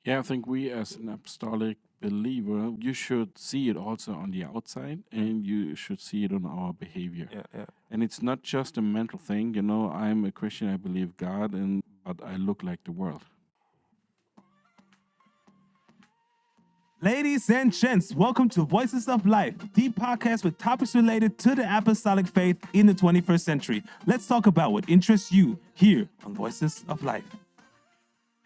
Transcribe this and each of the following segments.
Yeah, I think we as an apostolic believer, you should see it also on the outside and you should see it on our behavior. Yeah, yeah. And it's not just a mental thing, I'm a Christian, I believe God, and but I look like the world. Ladies and gents, welcome to Voices of Life, the podcast with topics related to the apostolic faith in the 21st century. Let's talk about what interests you here on Voices of Life.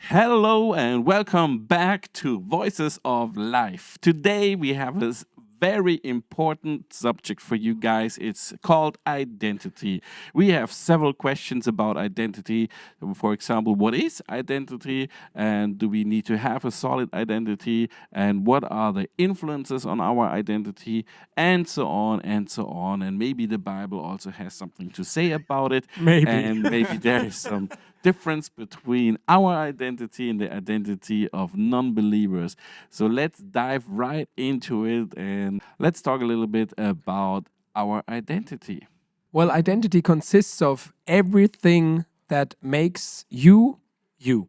Hello and welcome back to Voices of Life. Today we have a very important subject for you guys. It's called identity. We have several questions about identity. For example, what is identity? And do we need to have a solid identity? And what are the influences on our identity? And so on and so on. And maybe the Bible also has something to say about it. Maybe. And maybe there is some difference between our identity and the identity of non-believers. So let's dive right into it and let's talk a little bit about our identity. Well, identity consists of everything that makes you, you.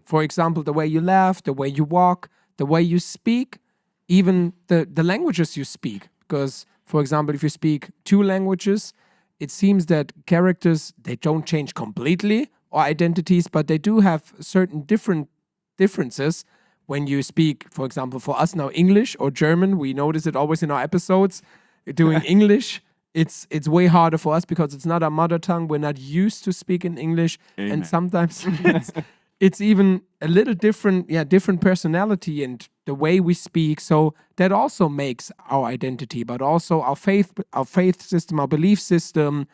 For example, the way you laugh, the way you walk, the way you speak, even the languages you speak. Because, for example, if you speak two languages, it seems that characters, they don't change completely, or identities, but they do have certain differences when you speak, for example, for us now, English or German. We notice it always in our episodes. Doing English, it's way harder for us because it's not our mother tongue. We're not used to speaking English. Amen. And sometimes it's even a little different personality and the way we speak. So that also makes our identity, but also our faith system, our belief system,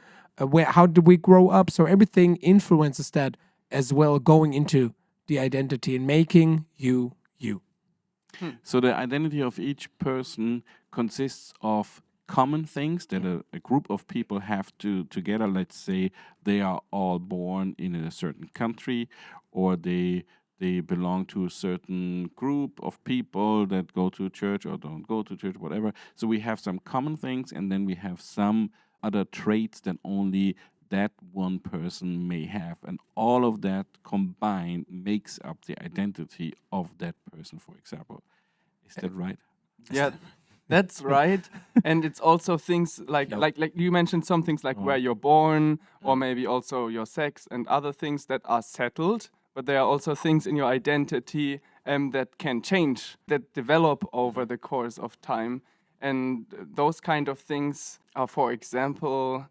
how do we grow up? So everything influences that as well, going into the identity and making you, you. So the identity of each person consists of common things that a group of people have to together. Let's say they are all born in a certain country, or they belong to a certain group of people that go to church or don't go to church, whatever. So we have some common things, and then we have some other traits that only that one person may have. And all of that combined makes up the identity of that person, for example. Is that right? Yeah, that's right. And it's also things like No. like you mentioned some things like where you're born, or maybe also your sex and other things that are settled. But there are also things in your identity that can change, that develop over the course of time. And those kind of things are, for example,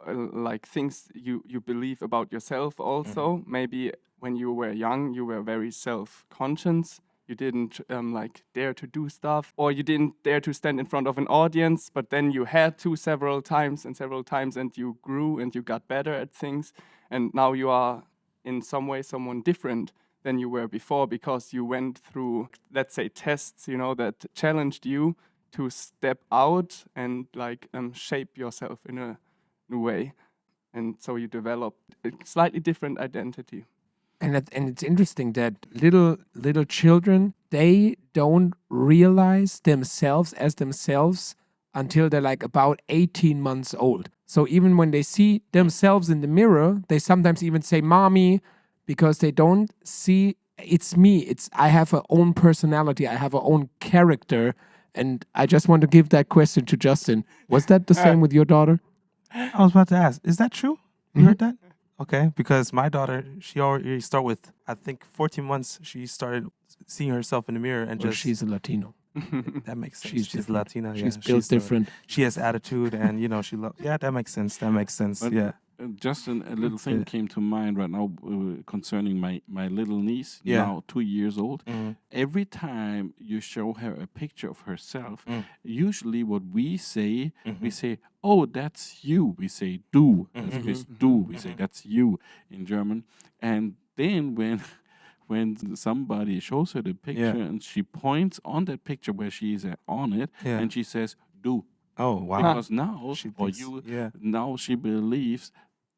like things you believe about yourself also. Maybe when you were young, you were very self-conscious. You didn't like dare to do stuff, or you didn't dare to stand in front of an audience, but then you had to several times, and you grew and you got better at things. And now you are in some way someone different than you were before, because you went through, let's say, tests, that challenged you to step out and like shape yourself in a new way. And so you develop a slightly different identity. And it's interesting that little children, they don't realize themselves as themselves until they're like about 18 months old. So even when they see themselves in the mirror, they sometimes even say "mommy," because they don't see it's me. I have a own personality. I have a own character. And I just want to give that question to Justin. Was that the same with your daughter? I was about to ask, is that true? You heard that? Okay, because my daughter, she already started with, I think, 14 months, she started seeing herself in the mirror and Or just... she's a Latino. That makes sense. She's She's different. Latina. She's yeah. built different. She has attitude, and she loves... Yeah, that makes sense. That makes sense. But, Yeah. Just a little thing Yeah. came to mind right now concerning my little niece, Yeah. now 2 years old. Mhm. Every time you show her a picture of herself, Mm. usually what we say, we Mhm. say, "Oh, that's you." We say "du." That's Mhm. because "du." We say that's you in German. And then when somebody shows her the picture and she points on that picture where she is on it, Yeah. and she says "du," Oh, wow. because now She or thinks- you yeah. now she believes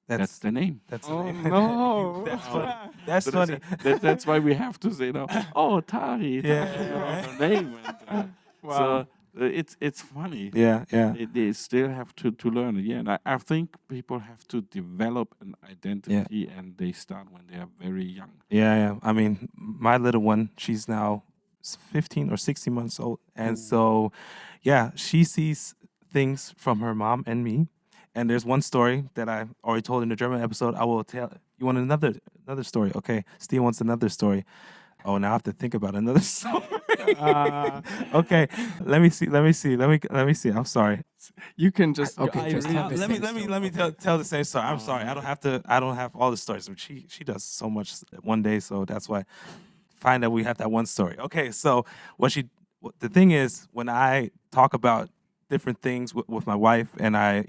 that's the name. That's Oh, the name. no. That's funny. That's So funny. that's why we have to say now, "Oh, Tari, Yeah. that's her name." And, Wow. So it's funny. Yeah, yeah. They still have to learn it. Yeah, and I think people have to develop an identity, and they start when they are very young. Yeah, yeah. I mean, my little one, she's now 15 or 16 months old. And so, yeah, she sees things from her mom and me. And there's one story that I already told in the German episode. I will tell. You want another story? Okay. Steve wants another story. Oh, now I have to think about another story. Okay. Let me see. Let me see. I'm sorry. You can just Okay, just tell the Let me same let me tell the same story. I'm sorry. I don't have all the stories. She does so much one day, so that's why fine that we have that one story. Okay, so the thing is when I talk about different things with my wife and I,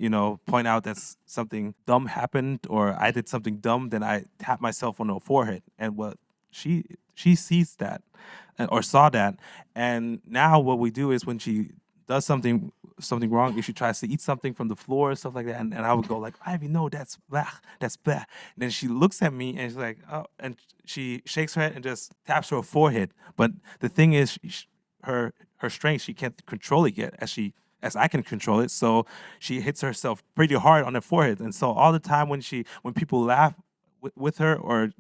point out that something dumb happened or I did something dumb, then I tap myself on the forehead. And what she sees that or saw that, and now what we do is when she does something wrong, if she tries to eat something from the floor or stuff like that, and I would go like, Ivy, no, that's blah, that's blah. And then she looks at me and she's like, oh, and she shakes her head and just taps her forehead. But the thing is, her strength, she can't control it yet as I can control it. So she hits herself pretty hard on the forehead. And so all the time when people laugh with her or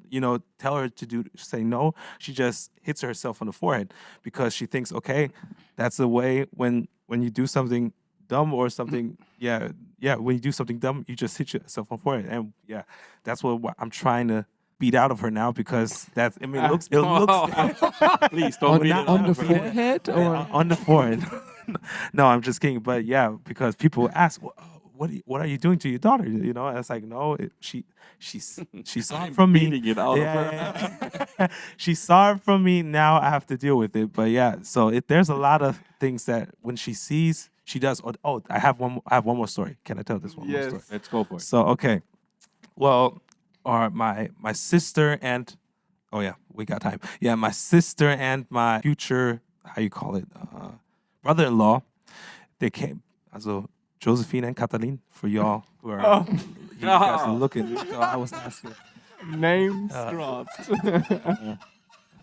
tell her to say no, she just hits herself on the forehead because she thinks, okay, that's the way when you do something dumb or something when you do something dumb, you just hit yourself on the forehead. And yeah, that's what I'm trying to beat out of her now because that's, I mean, it looks Please don't beat it on out the of her. forehead or on the forehead. No, I'm just kidding. But yeah, because people ask, what are you doing to your daughter? And it's like, no, she saw it from me. Beating it out of her. Yeah. She saw it from me. Now I have to deal with it. But yeah, so there's a lot of things that when she sees, she does. Oh, I have one more story. Can I tell this one more story? Let's go for it. So okay, well, my sister and oh yeah, we got time. Yeah, my sister and my future, how you call it, brother-in-law, they came. Also Josephine and Katalin, for y'all who are you guys are looking. So I was asking. names dropped.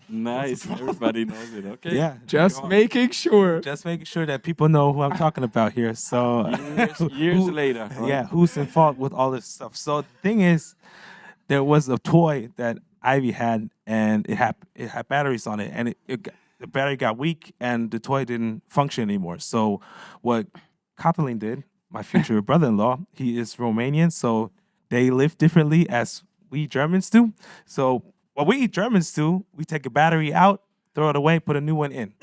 Nice. Everybody knows it. Okay. Yeah, just making sure. just making sure that people know who I'm talking about here. So Years later. Right? yeah, who's in fault with all this stuff? So the thing is, there was a toy that Ivy had, and it had batteries on it, and the battery got weak, and the toy didn't function anymore. So what Katalin did, my future brother-in-law, he is Romanian, so they live differently as we Germans do. So what we Germans do, we take a battery out, throw it away, put a new one in.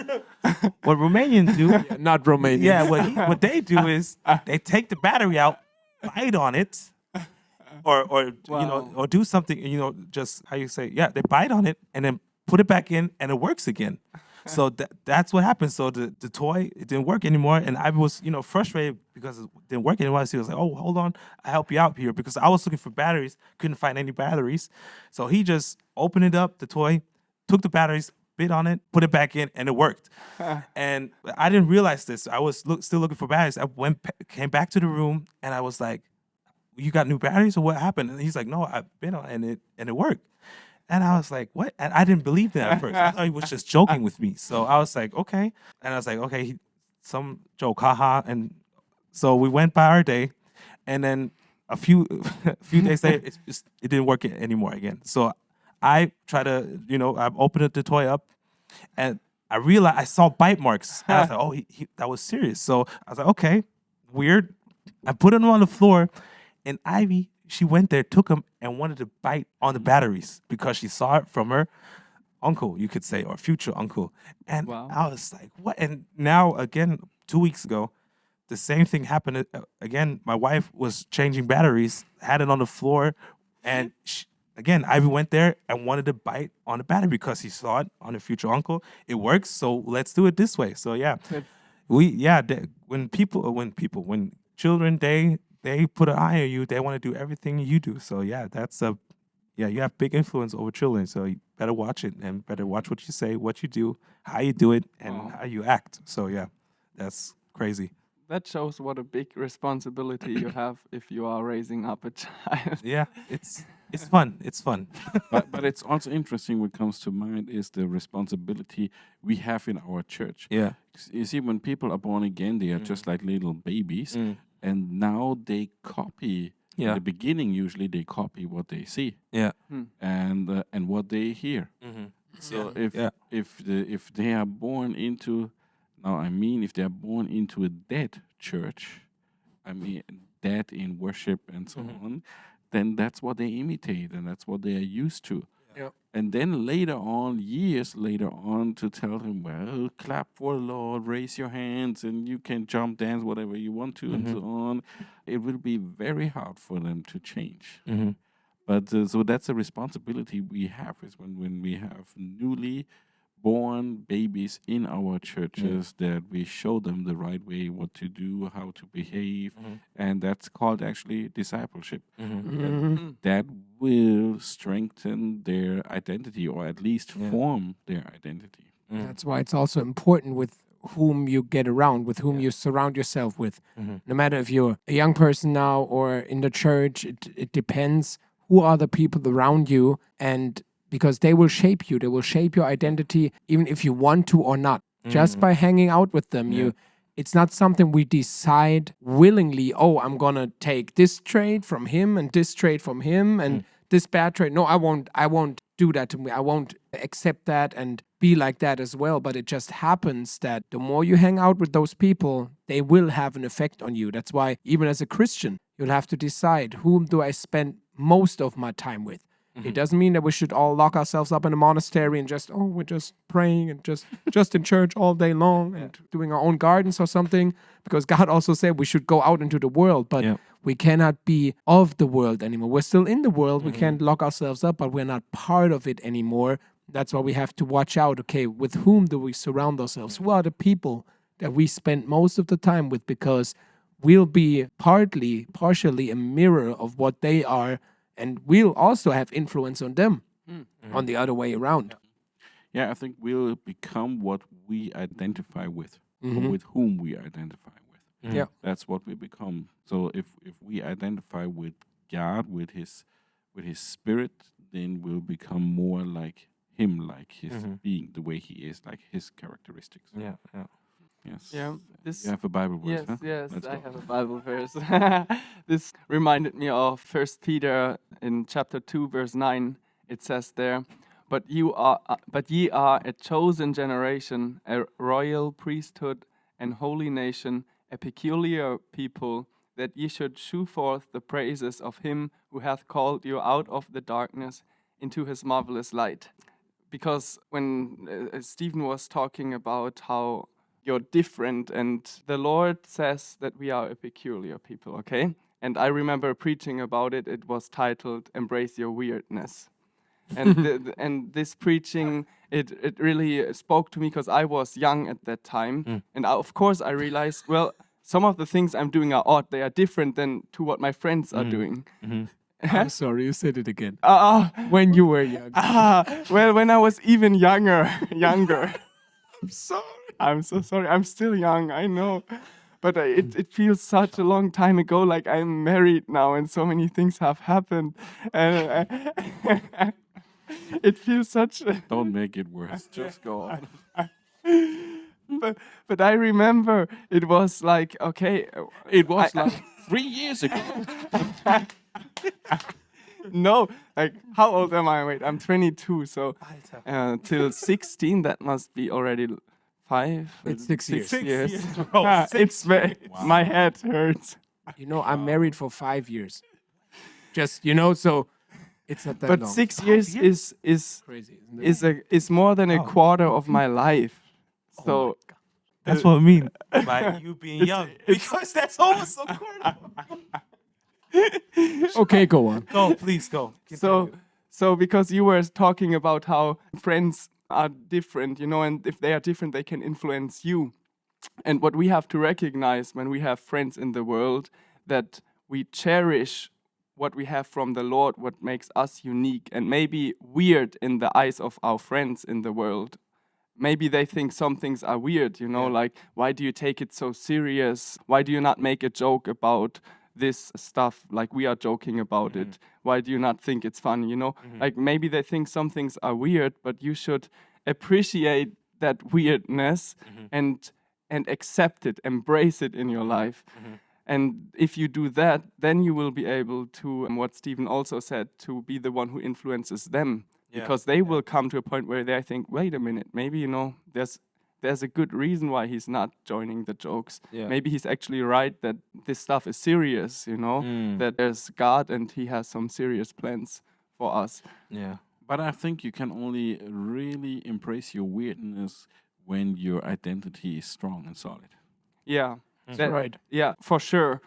What Romanians do, Not Romanian. yeah, what they do is they take the battery out, bite on it, or or do something, just how you say, yeah, they bite on it and then put it back in and it works again. So that's what happened. So the toy, it didn't work anymore, and I was frustrated because it didn't work anymore. So he was like, oh, hold on, I'll help you out here, because I was looking for batteries, couldn't find any batteries. So he just opened it up, the toy, took the batteries, bit on it, put it back in, and it worked. And I didn't realize this. I was still looking for batteries. I came back to the room, and I was like, you got new batteries or what happened? And he's like, no, I bit on it and it worked. And I was like, what? And I didn't believe that at first. I thought he was just joking with me. So I was like, okay. And I was like, okay, some joke, haha. And so we went by our day. And then a few days later, it didn't work anymore again. So I tried to, I opened the toy up, and I realized I saw bite marks. And I was like, oh, that was serious. So I was like, okay, weird. I put him on the floor, and Ivy, she went there, took him, and wanted to bite on the batteries because she saw it from her uncle, you could say, or future uncle. And Wow. I was like, what? And now, again, 2 weeks ago, the same thing happened again. My wife was changing batteries, had it on the floor, and again, Ivy went there and wanted to bite on the battery because he saw it on the future uncle. It works, so let's do it this way. So yeah, when children, they put an eye on you, they want to do everything you do. So yeah, you have big influence over children. So you better watch it and better watch what you say, what you do, how you do it, and how you act. So yeah, that's crazy. That shows what a big responsibility you have if you are raising up a child. Yeah, it's It's fun. It's fun. But it's also interesting what comes to mind is the responsibility we have in our church. Yeah. You see, when people are born again, they are just like little babies, and now they copy. In Yeah. the beginning, usually they copy what they see Yeah. and what they hear. So if they are born into, now I mean, if they are born into a dead church, I mean dead in worship and so on, then that's what they imitate and that's what they are used to. Yeah. And then later on, years later on, to tell them, well, clap for the Lord, raise your hands, and you can jump, dance, whatever you want to, and so on. It will be very hard for them to change. But so that's a responsibility we have is when we have newly born babies in our churches that we show them the right way, what to do, how to behave, and that's called actually discipleship. That will strengthen their identity or at least form their identity. That's why it's also important with whom you get around, with whom you surround yourself with. No matter if you're a young person now or in the church, it depends who are the people around you, and because they will shape you, they will shape your identity, even if you want to or not. Just by hanging out with them, it's not something we decide willingly. Oh, I'm gonna take this trait from him and this trait from him and this bad trait. No, I won't do that to me. I won't accept that and be like that as well. But it just happens that the more you hang out with those people, they will have an effect on you. That's why even as a Christian, you'll have to decide, whom do I spend most of my time with? It doesn't mean that we should all lock ourselves up in a monastery and just, we're just praying and just in church all day long and doing our own gardens or something. Because God also said we should go out into the world, but we cannot be of the world anymore. We're still in the world. We can't lock ourselves up, but we're not part of it anymore. That's why we have to watch out. Okay, with whom do we surround ourselves? Who are the people that we spend most of the time with? Because we'll be partially a mirror of what they are, and we'll also have influence on them on the other way around. Yeah, I think we'll become what we identify with, or with whom we identify with. Yeah. That's what we become. So if we identify with God, with His Spirit, then we'll become more like Him, like His being, the way He is, like His characteristics. Yeah. Yes. Yeah, this. You have a Bible verse, Yes, huh? yes, Let's I go. have a Bible verse. This reminded me of 1 Peter in chapter 2, verse 9. It says there, but ye are a chosen generation, a royal priesthood, and holy nation, a peculiar people, that ye should shew forth the praises of him who hath called you out of the darkness into his marvelous light. Because when Stephen was talking about how you're different, and the Lord says that we are a peculiar people, okay? And I remember preaching about it. It was titled "Embrace Your Weirdness," and and this preaching it really spoke to me because I was young at that time, and of course I realized, well, some of the things I'm doing are odd. They are different than to what my friends are doing. I'm sorry, you said it again. Ah, When you were young. well, when I was even younger. I'm sorry. I'm so sorry. I'm still young, I know. But it feels such a long time ago, like I'm married now and so many things have happened. And it feels such... Don't make it worse. Just go on. But I remember it was like, okay... It was like 3 years ago. No, like, how old am I? Wait, I'm 22, so till 16, that must be already 5... It's 6 years. 6 years. bro. It's my head hurts. You know, I'm married for 5 years. Just, so it's not that But long. 6 years is Crazy, isn't it? is more than a quarter of my life. So That's what I mean by you being young. Because that's almost so cool. Okay, go on. Go, please go. so because you were talking about how friends are different, and if they are different, they can influence you. And what we have to recognize when we have friends in the world, that we cherish what we have from the Lord, what makes us unique and maybe weird in the eyes of our friends in the world. Maybe they think some things are weird, like, why do you take it so serious? Why do you not make a joke about this stuff like we are joking about it? Why do you not think it's funny? You know, like maybe they think some things are weird, but you should appreciate that weirdness and accept it, embrace it in your life. And if you do that, then you will be able to, what Stephen also said, to be the one who influences them. Yeah, Because they will come to a point where they think, wait a minute, maybe, you know, there's a good reason why he's not joining the jokes. Yeah. Maybe he's actually right that this stuff is serious, you know, that there's God and he has some serious plans for us. Yeah. But I think you can only really embrace your weirdness when your identity is strong and solid. Yeah. That- right. Yeah, for sure.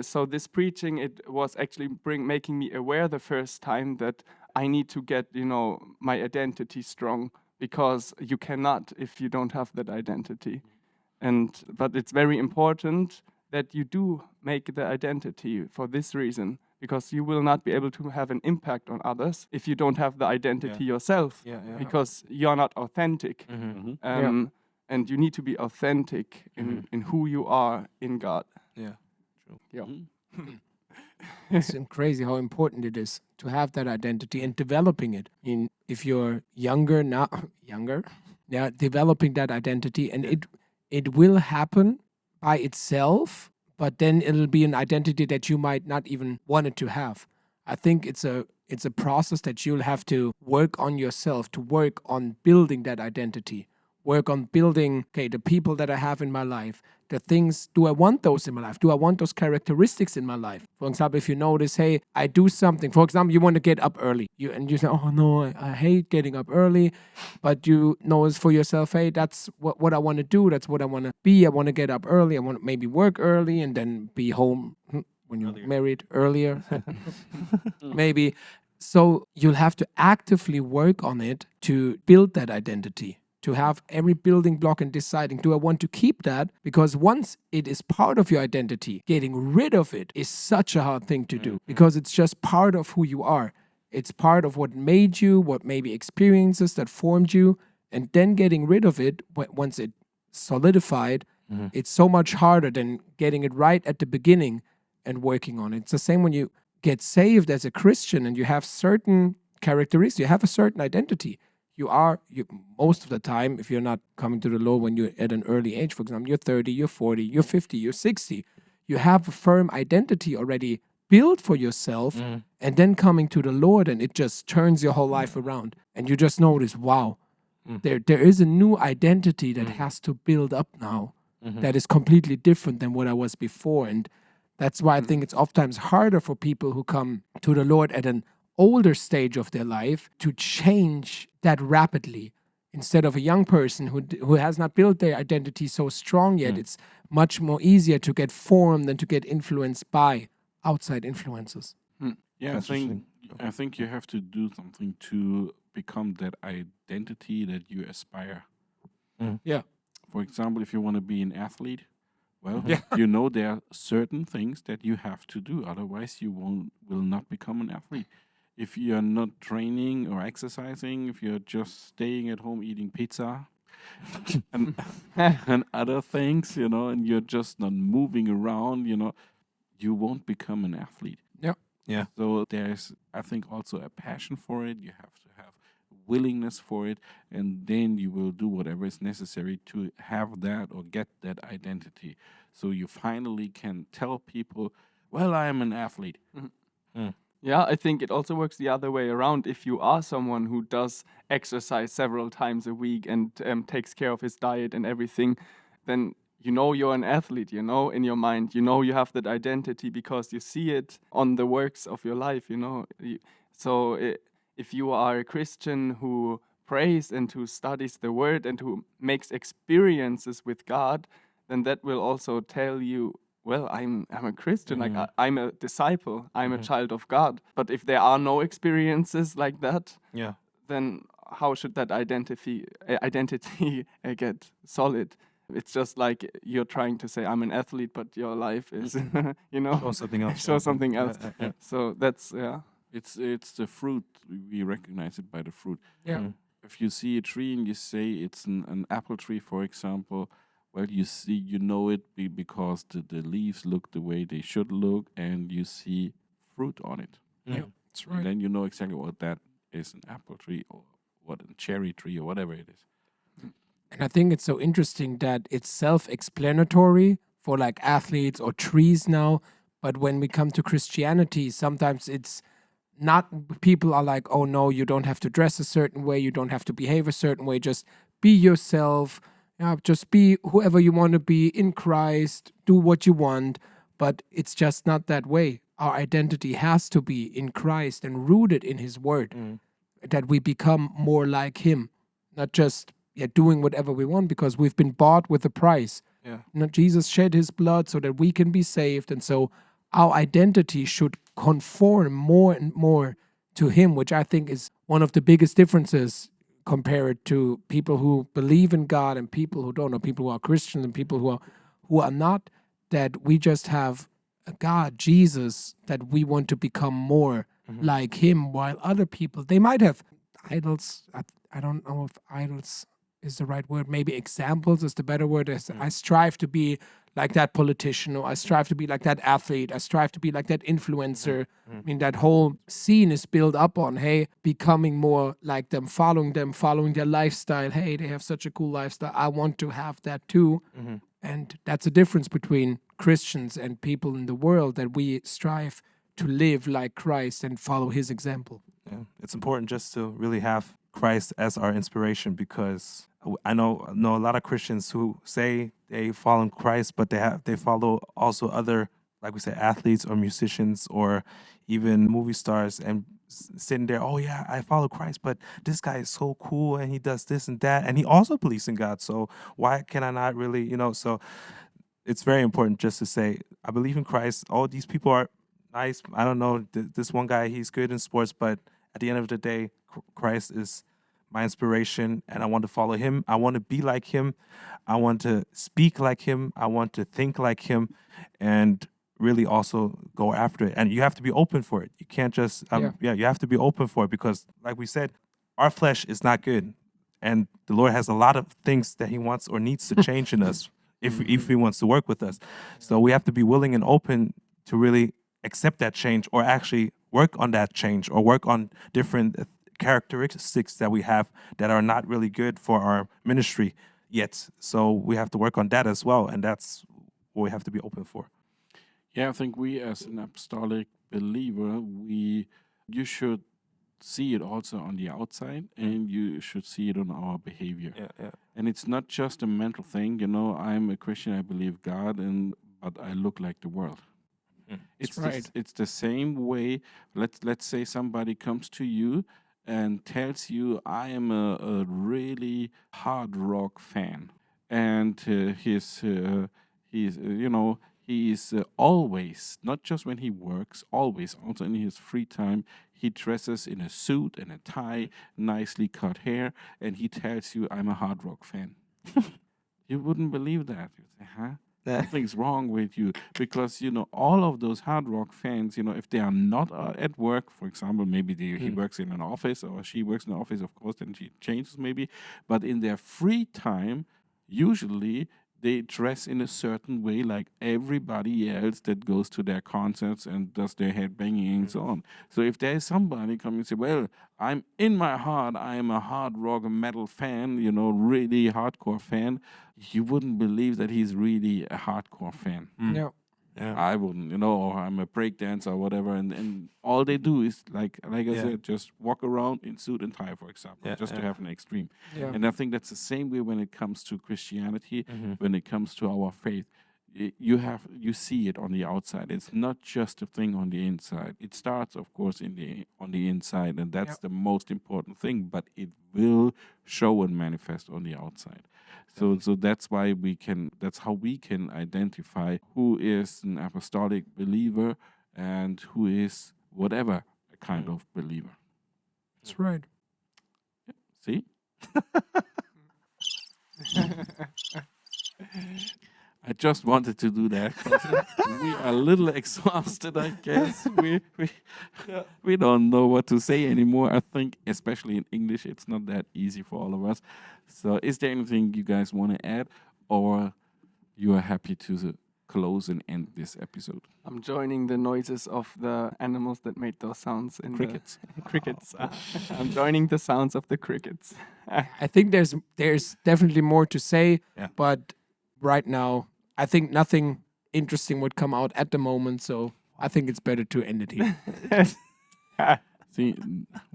So this preaching, it was actually making me aware the first time that I need to get, you know, my identity strong, because you cannot if you don't have that identity. But it's very important that you do make the identity for this reason, because you will not be able to have an impact on others if you don't have the identity yourself, Yeah, yeah. because you're not authentic. And you need to be authentic in who you are in God. Yeah. Yeah. It's crazy how important it is to have that identity and developing it. If you're younger, developing that identity, and it will happen by itself, but then it'll be an identity that you might not even want it to have. I think it's a process that you'll have to work on yourself, to work on building that identity, work on building, okay, the people that I have in my life, the things, do I want those in my life? Do I want those characteristics in my life? For example, if you notice, hey, I do something, for example, you want to get up early, and you say, oh no, I hate getting up early, but you notice for yourself, hey, that's what I want to do, that's what I want to be, I want to get up early, I want to maybe work early and then be home when you're married earlier, maybe. So you'll have to actively work on it to build that identity, to have every building block and deciding, do I want to keep that? Because once it is part of your identity, getting rid of it is such a hard thing to do, because it's just part of who you are. It's part of what made you, what maybe experiences that formed you, and then getting rid of it once it solidified, it's so much harder than getting it right at the beginning and working on it. It's the same when you get saved as a Christian and you have certain characteristics, you have a certain identity. You most of the time, if you're not coming to the Lord when you're at an early age, for example, you're 30, you're 40, you're 50, you're 60, you have a firm identity already built for yourself, and then coming to the Lord, and it just turns your whole life around. And you just notice, wow, there is a new identity that has to build up now that is completely different than what I was before. And that's why I think it's oftentimes harder for people who come to the Lord at an older stage of their life to change that rapidly. Instead of a young person who has not built their identity so strong yet, it's much more easier to get formed than to get influenced by outside influences. Yeah, I think you have to do something to become that identity that you aspire. Yeah. For example, if you want to be an athlete, well, you know there are certain things that you have to do. Otherwise, you will not become an athlete. If you're not training or exercising, if you're just staying at home eating pizza and other things, you know, and you're just not moving around, you know, you won't become an athlete. Yeah. Yeah. So there's, I think, also a passion for it. You have to have willingness for it, and then you will do whatever is necessary to have that or get that identity. So you finally can tell people, well, I am an athlete. Yeah, I think it also works the other way around. If you are someone who does exercise several times a week and takes care of his diet and everything, then you know you're an athlete, you know, in your mind. You know you have that identity because you see it on the works of your life, you know. If you are a Christian who prays and who studies the Word and who makes experiences with God, then that will also tell you, well, I'm a Christian, like I'm a disciple, I'm a child of God. But if there are no experiences like that, then how should that identity get solid? It's just like you're trying to say, I'm an athlete, but your life is, you know, Show something else. show something else. Yeah. So that's, It's the fruit. We recognize it by the fruit. Yeah. If you see a tree and you say it's an apple tree, for example, Well, you know it because the leaves look the way they should look, and you see fruit on it. Yeah, that's And right. then you know exactly what that is, an apple tree or what a cherry tree or whatever it is. And I think it's so interesting that it's self-explanatory for like athletes or trees now, but when we come to Christianity, sometimes it's not, people are like, oh no, you don't have to dress a certain way, you don't have to behave a certain way, just be yourself, just be whoever you want to be in Christ, do what you want. But it's just not that way. Our identity has to be in Christ and rooted in his word, that we become more like him, not just doing whatever we want, because we've been bought with a price. Yeah. Jesus shed his blood so that we can be saved. And so our identity should conform more and more to him, which I think is one of the biggest differences compared to people who believe in God and people who don't, or people who are Christians and people who are not, that we just have a God, Jesus, that we want to become more like him, while other people, they might have idols. I don't know if idols is the right word. Maybe examples is the better word. I strive to be like that politician, or I strive to be like that athlete. I strive to be like that influencer. I mean, that whole scene is built up on, hey, becoming more like them, following their lifestyle. Hey, they have such a cool lifestyle. I want to have that too. And that's a difference between Christians and people in the world, that we strive to live like Christ and follow his example. Yeah. It's important just to really have Christ as our inspiration, because I know a lot of Christians who say they follow Christ, but they follow also other, like we said, athletes or musicians or even movie stars, and sitting there, oh yeah, I follow Christ, but this guy is so cool and he does this and that, and he also believes in God. So why can I not really, So it's very important just to say, I believe in Christ. All these people are nice. I don't know, this one guy, he's good in sports, but at the end of the day, Christ is my inspiration, and I want to follow him. I want to be like him. I want to speak like him. I want to think like him, and really also go after it. And you have to be open for it. You can't just, you have to be open for it, because like we said, our flesh is not good. And the Lord has a lot of things that he wants or needs to change in us if he wants to work with us. So we have to be willing and open to really accept that change, or actually work on that change, or work on different characteristics that we have that are not really good for our ministry yet. So we have to work on that as well, and that's what we have to be open for. Yeah, I think we as an apostolic believer, you should see it also on the outside, and you should see it on our behavior. Yeah. And it's not just a mental thing, I'm a Christian, I believe God, but I look like the world. It's right. It's the same way. Let's say somebody comes to you and tells you, I am a really hard rock fan, and he's always, not just when he works, always, also in his free time, he dresses in a suit and a tie, nicely cut hair, and he tells you, I'm a hard rock fan. You wouldn't believe that. You'd say, huh? Something's wrong with you, because all of those hard rock fans, if they are not at work, for example, maybe he works in an office, or she works in an office, of course, then she changes maybe, but in their free time, usually they dress in a certain way like everybody else that goes to their concerts and does their headbanging and so on. So if there is somebody coming and say, well, I'm in my heart, I am a hard rock and metal fan, really hardcore fan, you wouldn't believe that he's really a hardcore fan. Yeah. I wouldn't, or I'm a breakdancer or whatever, and all they do is, like I said, just walk around in suit and tie, for example, to have an extreme. Yeah. And I think that's the same way when it comes to Christianity, when it comes to our faith. You see it on the outside. It's not just a thing on the inside. It starts, of course, on the inside, and that's the most important thing. But it will show and manifest on the outside. So that's why that's how we can identify who is an apostolic believer and who is whatever a kind of believer. That's right. See? I just wanted to do that. We are a little exhausted, I guess. We don't know what to say anymore. I think, especially in English, it's not that easy for all of us. So is there anything you guys want to add? Or you are happy to close and end this episode? I'm joining the noises of the animals that made those sounds in Crickets. the crickets. I'm joining the sounds of the crickets. I think there's definitely more to say, Yeah. but right now I think nothing interesting would come out at the moment, so I think it's better to end it here. See,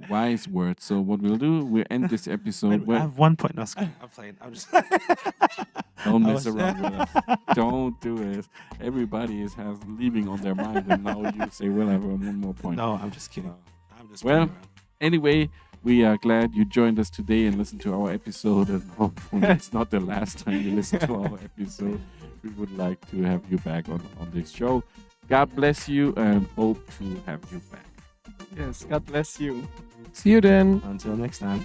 wise words. So what we'll do, we'll end this episode. I Well, have 1 point. No, I'm playing. I'm just. don't I mess was- around with us. Don't do it. Everybody has leaving on their mind, and now you say, "Well, I have one more point." No, I'm just kidding. I'm just. Well, playing around. Anyway, we are glad you joined us today and listened to our episode, and hopefully it's not the last time you listen to our episode. We would like to have you back on this show. God bless you, and hope to have you back. Yes, God bless you. See you then. Until next time.